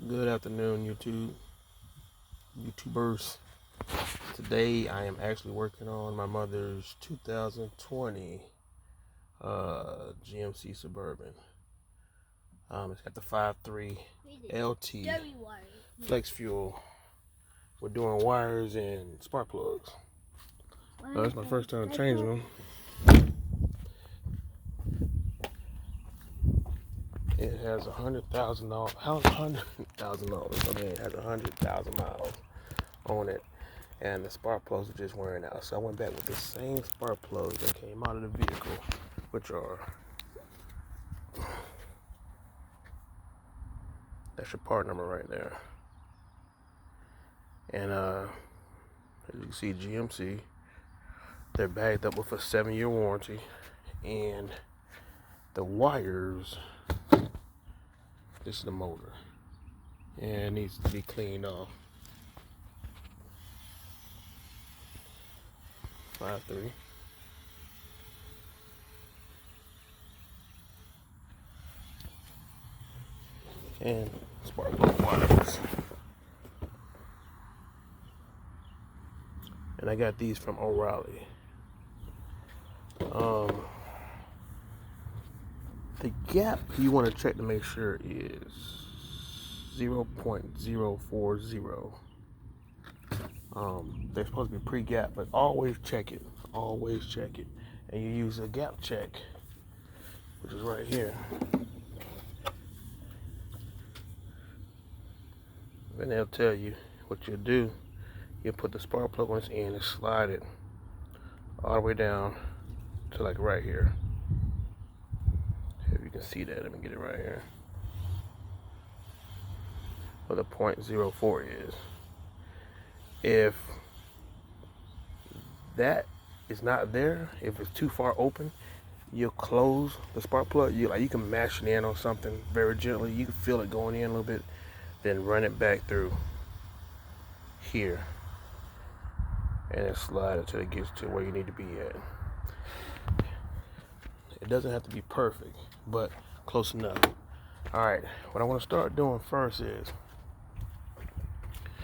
Good afternoon, YouTubers. Today I am actually working on my mother's 2020 GMC Suburban. It's got the 5.3 LT flex fuel. We're doing wires and spark plugs. That's my first time changing them. It has $100,000. How's $100,000? I mean, it has 100,000 miles on it, and the spark plugs are just wearing out. So I went back with the same spark plugs that came out of the vehicle, which are, that's your part number right there. And as you can see, GMC, they're bagged up with a 7-year warranty, and the wires, this is the motor, and it needs to be cleaned off. 5.3. And spark plug wires. And I got these from O'Reilly. The gap you want to check to make sure is 0.040. They're supposed to be pre-gap, but always check it. Always check it. And you use a gap check, which is right here. And they'll tell you what you'll do. You put the spark plug on its end and slide it all the way down to like right here. If you can see that, let me get it right here. Where the 0.04 is. If that is not there, if it's too far open, you'll close the spark plug. You can mash it in on something very gently. You can feel it going in a little bit, then run it back through here, and then slide until it gets to where you need to be at. It doesn't have to be perfect, but close enough. Alright, what I want to start doing first is,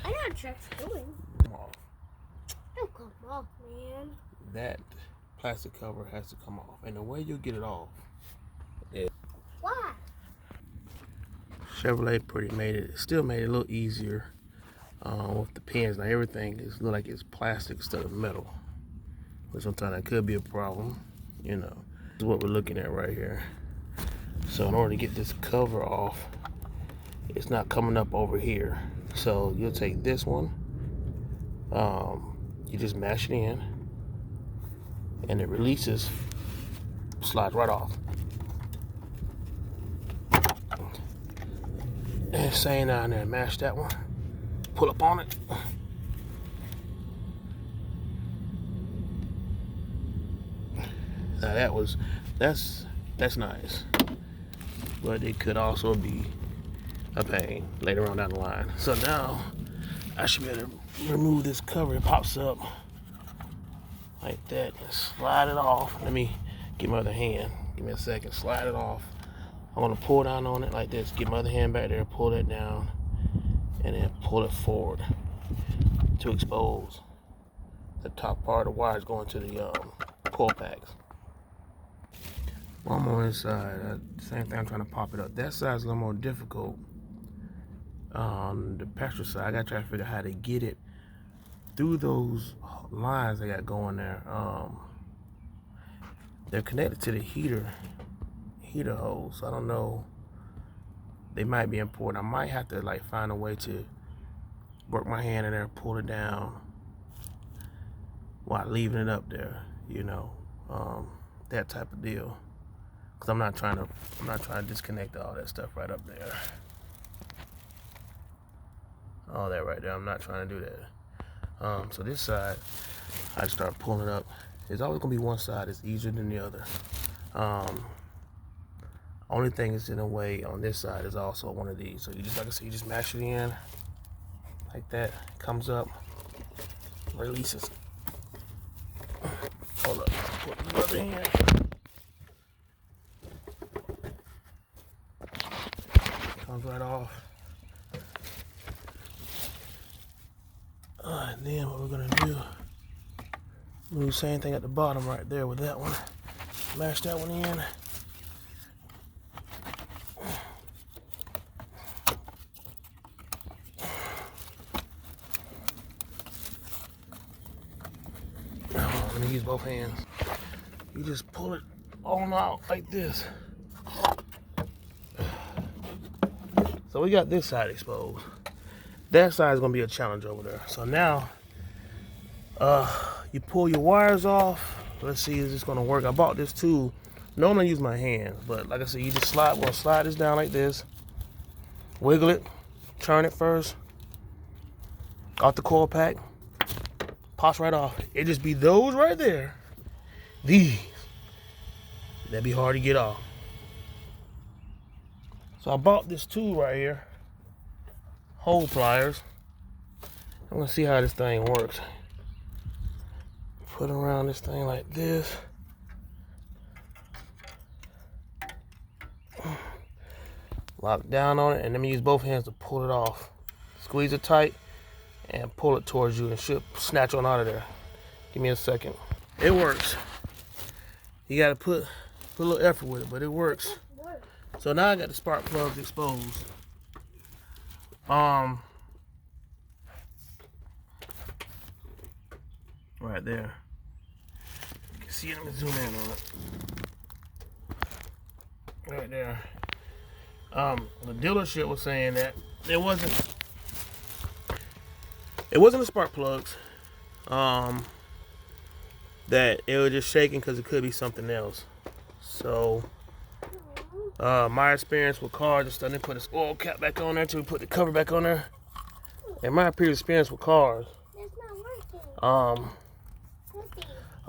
I know what Chuck's doing. Come off. Don't come off, man. That plastic cover has to come off, and the way you'll get it off is, why? Chevrolet still made it a little easier with the pins. Now everything is look like it's plastic instead of metal, but sometimes that could be a problem. This is what we're looking at right here. So in order to get this cover off, it's not coming up over here. So you'll take this one, you just mash it in, and it releases, slides right off. And same down there, mash that one, pull up on it. Now that's nice, but it could also be a pain later on down the line. So now I should be able to remove this cover. It pops up like that and slide it off. Let me get my other hand. Give me a second. Slide it off. I'm gonna pull down on it like this. Get my other hand back there, pull that down, and then pull it forward to expose the top part of the wires going to the coil packs. One more inside. Same thing, I'm trying to pop it up. That side's a little more difficult. On the passenger side, I gotta try to figure out how to get it through those lines they got going there. They're connected to the heater hose, so I don't know. They might be important. I might have to find a way to work my hand in there, pull it down while leaving it up there. That type of deal. Cause I'm not trying to disconnect all that stuff right up there. All that right there. I'm not trying to do that. So this side, I just start pulling up. There's always gonna be one side that's easier than the other. Only thing that's in the way on this side is also one of these. So you just, like I said, you just mash it in like that. Comes up, releases. Hold up, put the other hand. Comes right off. And then what we're gonna do, do the same thing at the bottom right there with that one. Mash that one in. Oh, let me use both hands. You just pull it on out like this. So we got this side exposed. That side is gonna be a challenge over there. So now, you pull your wires off. Let's see if it's gonna work. I bought this tool. Normally I use my hands, but like I said, you just slide. We'll slide this down like this. Wiggle it, turn it first. Off the coil pack. Pops right off. It just be those right there. These. That'd be hard to get off. So I bought this tool right here. Hole pliers. I'm gonna see how this thing works. Put around this thing like this. Lock down on it, and let me use both hands to pull it off. Squeeze it tight and pull it towards you, and it should snatch on out of there. Give me a second. It works. You gotta put a little effort with it, but it works. So now I got the spark plugs exposed. Right there. You can see it. Let me zoom in on it. Right there. The dealership was saying that it wasn't the spark plugs. That it was just shaking because it could be something else. So my experience with cars and stuff, they put this oil cap back on there till we put the cover back on there. And my previous experience with cars,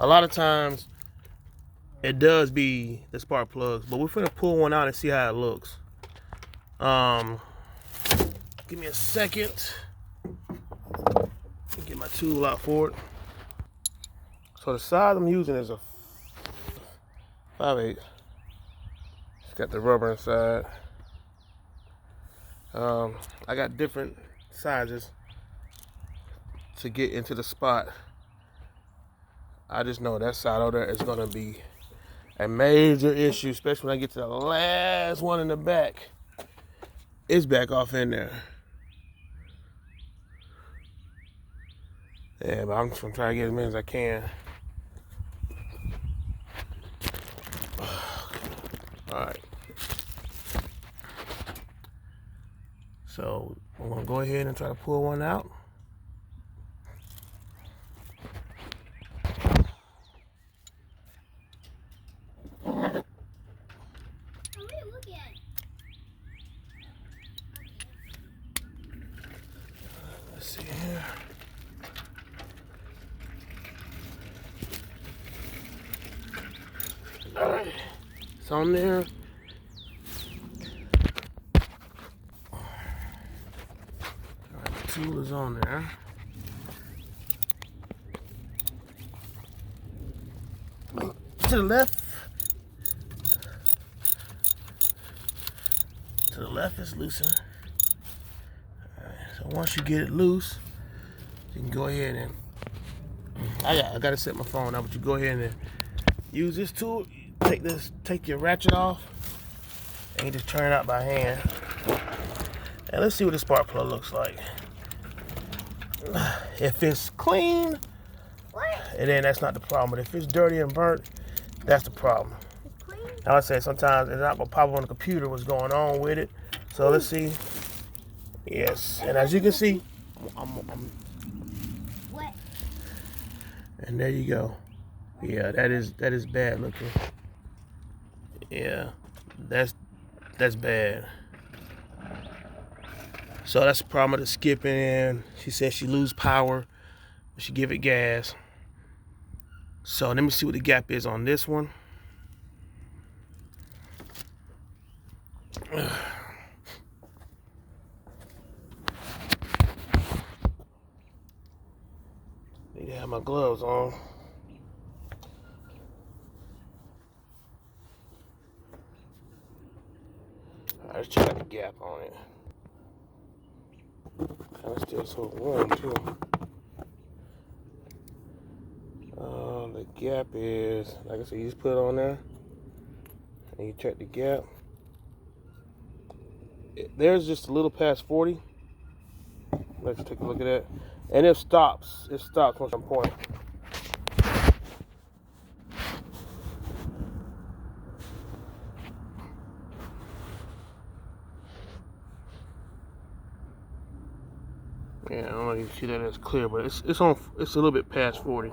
a lot of times it does be the spark plugs, but we're finna pull one out and see how it looks. Give me a second. Get my tool out for it. So the size I'm using is a 5/8. It's got the rubber inside. I got different sizes to get into the spot. I just know that side over there is gonna be a major issue, especially when I get to the last one in the back. It's back off in there. Yeah, but I'm just gonna try to get as many as I can. Alright. So I'm gonna go ahead and try to pull one out. Let's see here. Alright. It's on there. Alright, the tool is on there. To the left. To the left is looser. Alright, so once you get it loose, you can go ahead and I gotta set my phone up, but you go ahead and use this tool. Take your ratchet off, and you just turn it out by hand. And let's see what the spark plug looks like. If it's clean, and then that's not the problem. But if it's dirty and burnt, that's the problem. Now I say sometimes it's not gonna pop up on the computer what's going on with it. So let's see. Yes, and as you can see, I'm wet. And there you go. Yeah, that is bad looking. Yeah, that's bad. So that's the problem with the skipping. And she said she lose power when she give it gas. So let me see what the gap is on this one. Need to have my gloves on. Let's check out the gap on it. Kind of still so warm too. the gap is, like I said, you just put it on there and you check the gap. There's just a little past 40. Let's take a look at that. And it stops. It stops once I'm point. Yeah, I don't know if you see that as clear, but it's a little bit past 40.